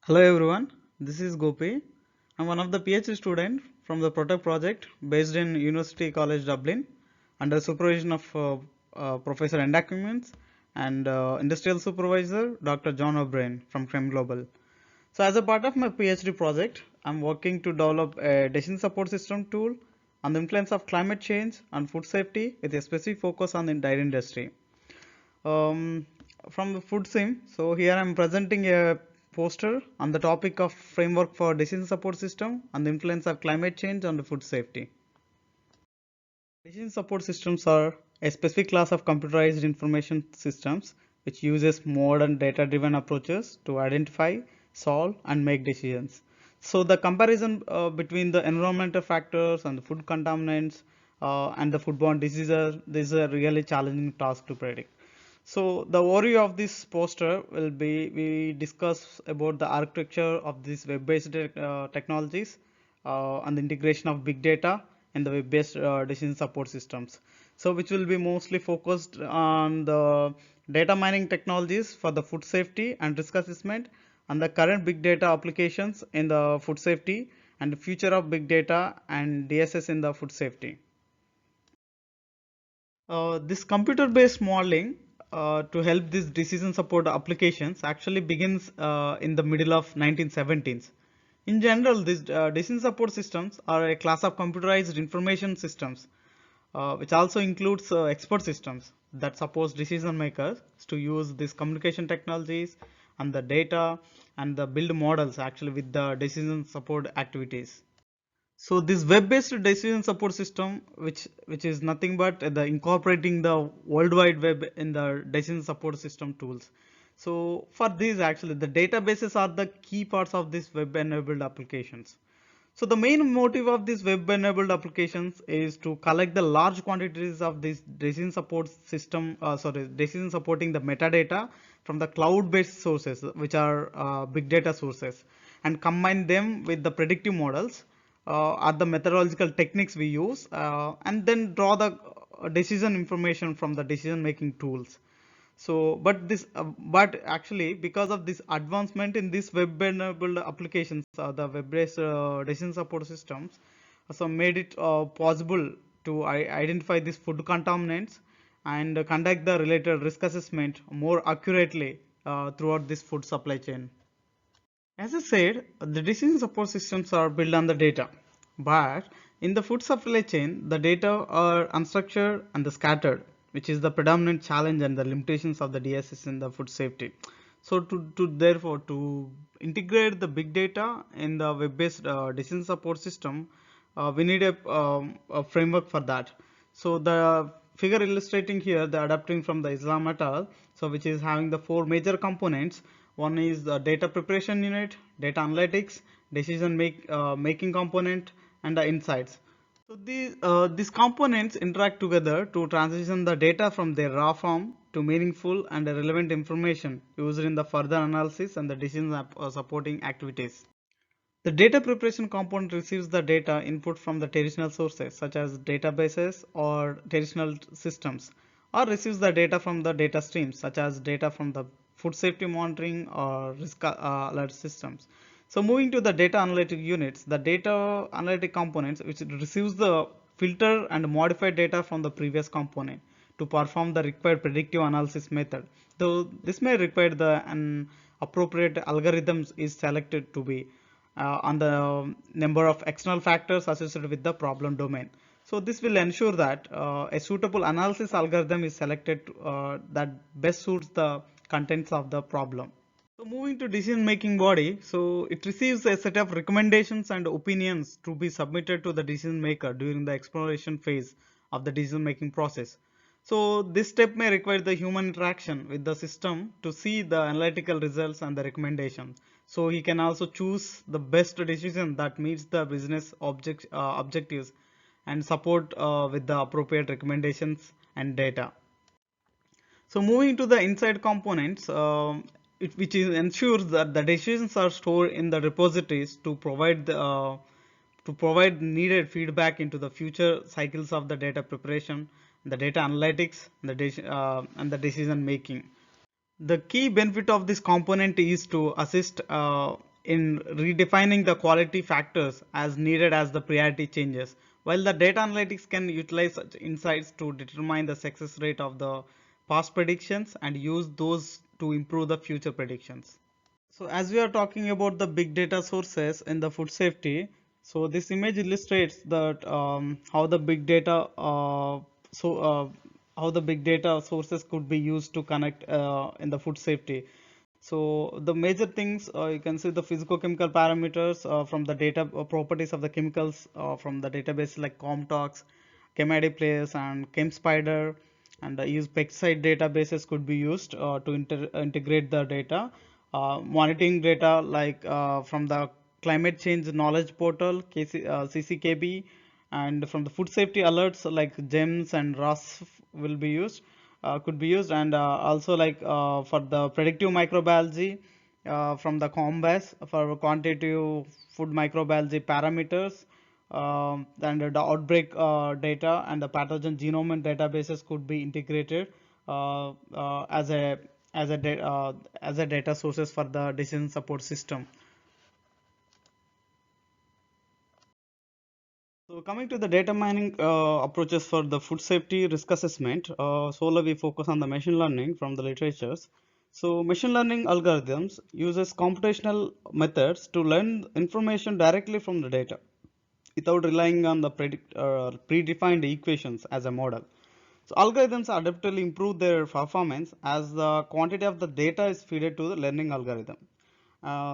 Hello everyone, this is Gopi. I'm one of the PhD students from the Protect project based in University College Dublin under supervision of Professor Enda Cummins and Industrial Supervisor Dr. John O'Brien from Creme Global. So as a part of my PhD project, I'm working to develop a decision support system tool on the influence of climate change on food safety with a specific focus on the dairy industry. Um, from the food sim, so here I'm presenting a poster on the topic of framework for decision support system and the influence of climate change on the food safety. Decision support systems are a specific class of computerized information systems which uses modern data-driven approaches to identify, solve, and make decisions. So the comparison between the environmental factors and the food contaminants and the foodborne diseases, this is a really challenging task to predict. So the overview of this poster will be we discuss about the architecture of these web-based technologies and the integration of big data in the web-based decision support systems. So which will be mostly focused on the data mining technologies for the food safety and risk assessment and the current big data applications in the food safety and the future of big data and DSS in the food safety. This computer-based modeling to help these decision support applications actually begins in the middle of 1970s. In general, these decision support systems are a class of computerized information systems, which also includes expert systems that support decision makers to use these communication technologies and the data and the build models actually with the decision support activities. So this web-based decision support system, which is nothing but the incorporating the World Wide Web in the decision support system tools. So for these actually the databases are the key parts of this web-enabled applications. So the main motive of these web-enabled applications is to collect the large quantities of this decision support system, decision supporting the metadata from the cloud-based sources, which are big data sources, and combine them with the predictive models are the methodological techniques we use, and then draw the decision information from the decision making tools. So but actually because of this advancement in this web enabled applications, the web based decision support systems so made it possible to identify these food contaminants and conduct the related risk assessment more accurately throughout this food supply chain. As I said, the decision support systems are built on the data, but in the food supply chain, the data are unstructured and the scattered, which is the predominant challenge and the limitations of the DSS in the food safety. So therefore to integrate the big data in the web-based decision support system, we need a framework for that. So the figure illustrating here the adapting from the Islam et al. So which is having the four major components. One is the data preparation unit, data analytics, making component, and the insights. So these components interact together to transition the data from their raw form to meaningful and relevant information used in the further analysis and the decision supporting activities. The data preparation component receives the data input from the traditional sources such as databases or traditional systems, or receives the data from the data streams such as data from the food safety monitoring or risk alert systems. So moving to the data analytic units, the data analytic components which receives the filter and modified data from the previous component to perform the required predictive analysis method. Though this may require the an appropriate algorithms is selected to be on the number of external factors associated with the problem domain. So this will ensure that a suitable analysis algorithm is selected that best suits the contents of the problem. So moving to decision making body, so it receives a set of recommendations and opinions to be submitted to the decision maker during the exploration phase of the decision making process. So this step may require the human interaction with the system to see the analytical results and the recommendations. So he can also choose the best decision that meets the business objectives and support with the appropriate recommendations and data. So moving to the inside components, which ensures that the decisions are stored in the repositories to provide needed feedback into the future cycles of the data preparation, the data analytics, and the decision making. The key benefit of this component is to assist in redefining the quality factors as needed as the priority changes. While the data analytics can utilize such insights to determine the success rate of the past predictions and use those to improve the future predictions. So as we are talking about the big data sources in the food safety, so this image illustrates that how the big data so how the big data sources could be used to connect in the food safety. So the major things you can see the physicochemical parameters from the data properties of the chemicals from the database like Comtox, Chemady Players, and ChemSpider, and use pesticide databases could be used to integrate the data. Monitoring data like from the climate change knowledge portal CCKB, and from the food safety alerts like GEMS and RAS will be used could be used, and also like for the predictive microbiology from the COMBAS for quantitative food microbiology parameters, and the outbreak data and the pathogen genome and databases could be integrated as a data sources for the decision support system. So coming to the data mining approaches for the food safety risk assessment, solely we focus on the machine learning from the literatures. So machine learning algorithms uses computational methods to learn information directly from the data without relying on the predefined equations as a model. So algorithms adaptively improve their performance as the quantity of the data is fed to the learning algorithm.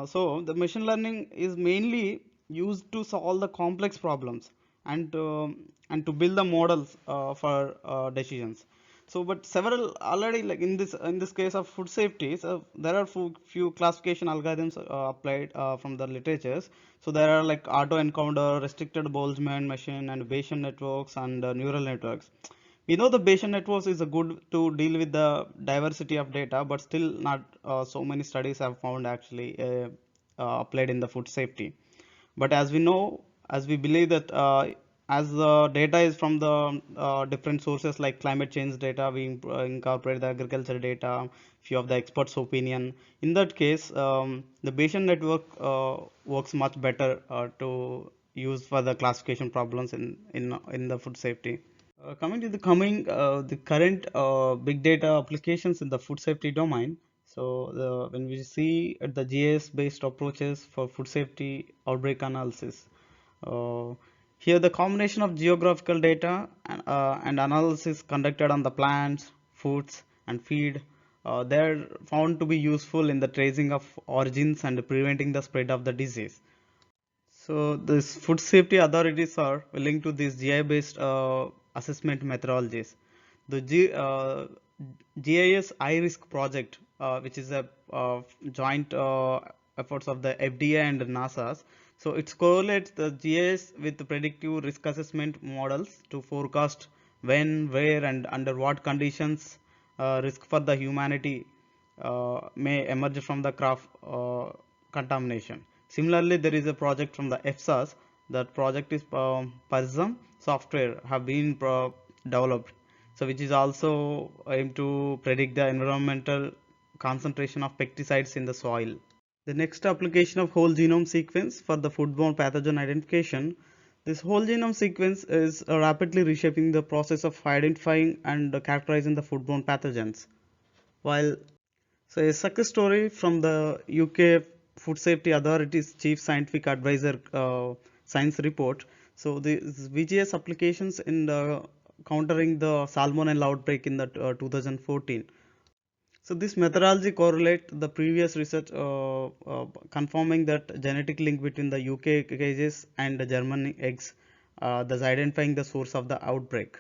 So the machine learning is mainly used to solve the complex problems and to build the models for decisions. So, but several already like in this case of food safety, so there are few classification algorithms applied from the literatures. So there are like auto encoder, restricted Boltzmann machine, and Bayesian networks and neural networks. We know the Bayesian networks is a good to deal with the diversity of data, but still not so many studies have found actually applied in the food safety. But as we know, as we believe that as the data is from the different sources like climate change data, we incorporate the agriculture data, few of the experts' opinion. In that case, the Bayesian network works much better to use for the classification problems in the food safety. The current big data applications in the food safety domain. So when we see at the GIS based approaches for food safety outbreak analysis, uh, here the combination of geographical data and analysis conducted on the plants, foods, and feed, they're found to be useful in the tracing of origins and preventing the spread of the disease. So this food safety authorities are linked to these GI-based assessment methodologies. The GIS iRisk project, which is a joint efforts of the FDA and NASA's. So it correlates the GIS with the predictive risk assessment models to forecast when, where, and under what conditions risk for the humanity may emerge from the craft contamination. Similarly, there is a project from the EFSA's. That project is PERSM software have been developed, so which is also aimed to predict the environmental concentration of pesticides in the soil. The next application of whole genome sequence for the foodborne pathogen identification. This whole genome sequence is rapidly reshaping the process of identifying and characterizing the foodborne pathogens. While so a success story from the UK Food Safety Authority's Chief Scientific Advisor science report. So the VGS applications in the countering the salmonella outbreak in the 2014. So this methodology correlate the previous research confirming that genetic link between the UK cases and the German eggs, thus identifying the source of the outbreak.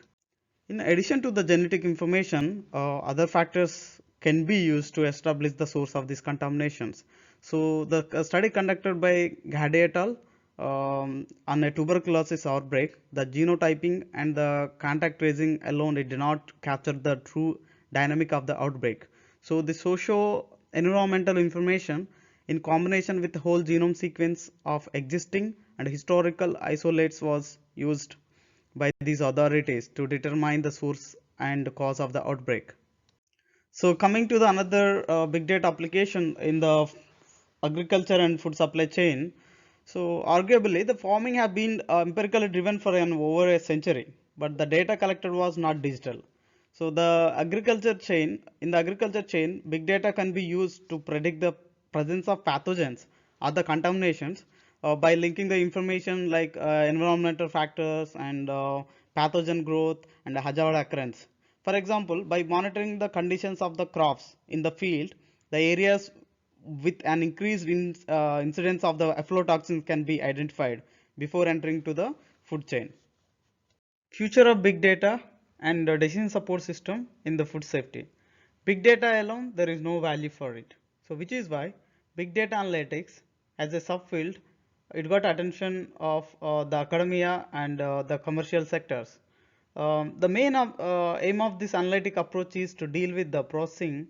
In addition to the genetic information, other factors can be used to establish the source of these contaminations. So the study conducted by Gade et al. On a tuberculosis outbreak, the genotyping and the contact tracing alone did not capture the true dynamic of the outbreak. So the socio-environmental information in combination with the whole genome sequence of existing and historical isolates was used by these authorities to determine the source and cause of the outbreak. So coming to the another big data application in the agriculture and food supply chain. So arguably, the farming have been empirically driven for an over a century, but the data collected was not digital. So in the agriculture chain, big data can be used to predict the presence of pathogens or the contaminations by linking the information like environmental factors and pathogen growth and hazard occurrence. For example, by monitoring the conditions of the crops in the field, the areas with an increased incidence of the aflatoxins can be identified before entering to the food chain. Future of big data and decision support system in the food safety. Big data alone, there is no value for it. So which is why big data analytics as a subfield, it got attention of the academia and the commercial sectors. The main aim of this analytic approach is to deal with the processing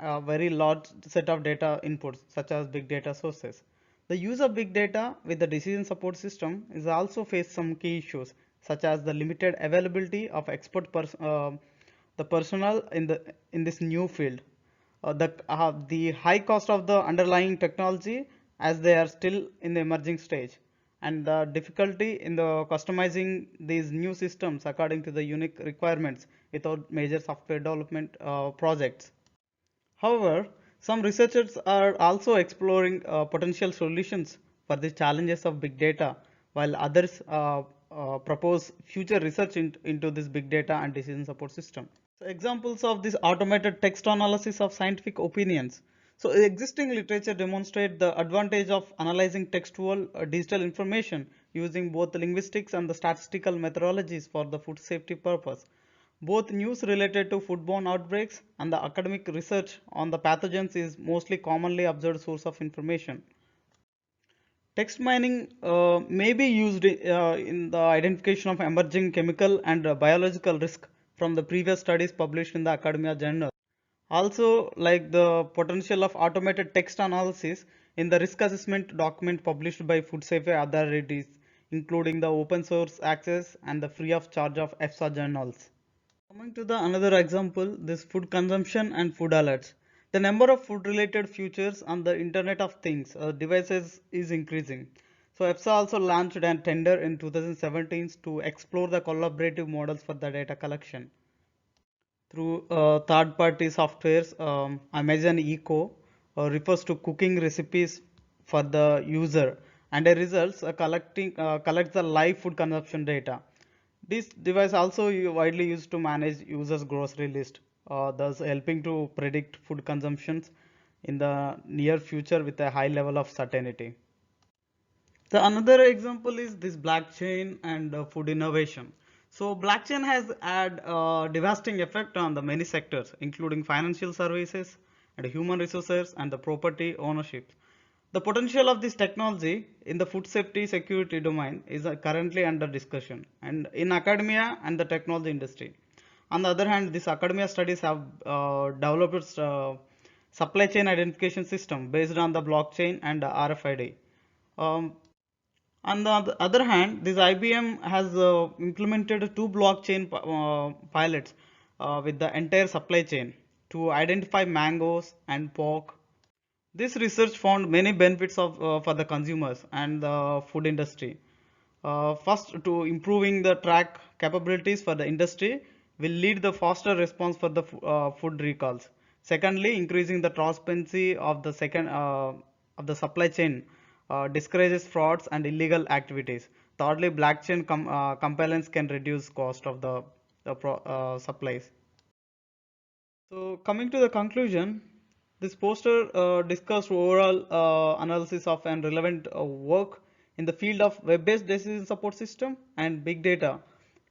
a very large set of data inputs such as big data sources. The use of big data with the decision support system is also face some key issues such as the limited availability of the personnel in this new field, the high cost of the underlying technology as they are still in the emerging stage, and the difficulty in the customizing these new systems according to the unique requirements without major software development projects. However, some researchers are also exploring potential solutions for the challenges of big data, while others propose future research into this big data and decision support system. So examples of this automated text analysis of scientific opinions. So existing literature demonstrate the advantage of analyzing textual digital information using both linguistics and the statistical methodologies for the food safety purpose. Both news related to foodborne outbreaks and the academic research on the pathogens is mostly commonly observed source of information. Text mining may be used in the identification of emerging chemical and biological risk from the previous studies published in the academia journal. Also, like the potential of automated text analysis in the risk assessment document published by food safety authorities, including the open source access and the free of charge of EFSA journals. Coming to the another example, this food consumption and food alerts. The number of food related features on the Internet of Things devices is increasing. So EFSA also launched a tender in 2017 to explore the collaborative models for the data collection. Through third-party softwares, Amazon Echo refers to cooking recipes for the user, and the results collects the live food consumption data. This device also widely used to manage users' grocery list, thus helping to predict food consumptions in the near future with a high level of certainty. The another example is this blockchain and food innovation. So blockchain has had a devastating effect on the many sectors, including financial services and human resources and the property ownership. The potential of this technology in the food safety security domain is currently under discussion and in academia and the technology industry. On the other hand, these academia studies have developed supply chain identification system based on the blockchain and RFID. Um, on the other hand, this IBM has implemented two blockchain pilots with the entire supply chain to identify mangoes and pork. This research found many benefits for the consumers and the food industry. First, to improving the track capabilities for the industry will lead the faster response for the food recalls. Secondly, increasing the transparency of the supply chain discourages frauds and illegal activities. Thirdly, blockchain compliance can reduce cost of the supplies. So coming to the conclusion, this poster discussed overall analysis of and relevant work in the field of web-based decision support system and big data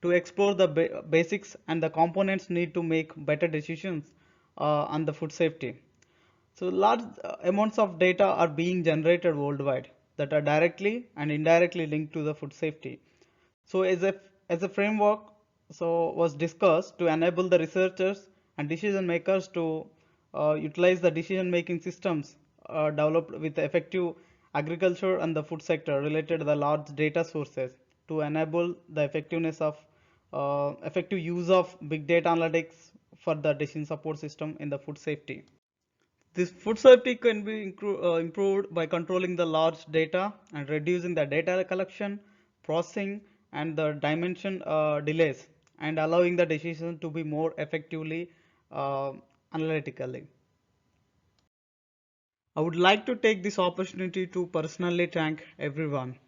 to explore the basics and the components need to make better decisions on the food safety. So large amounts of data are being generated worldwide that are directly and indirectly linked to the food safety. So as a framework, so was discussed to enable the researchers and decision makers to utilize the decision making systems developed with effective agriculture and the food sector related to the large data sources to enable the effective use of big data analytics for the decision support system in the food safety. This food safety can be improved by controlling the large data and reducing the data collection, processing, and the dimension delays, and allowing the decision to be more effectively uh, analytically. I would like to take this opportunity to personally thank everyone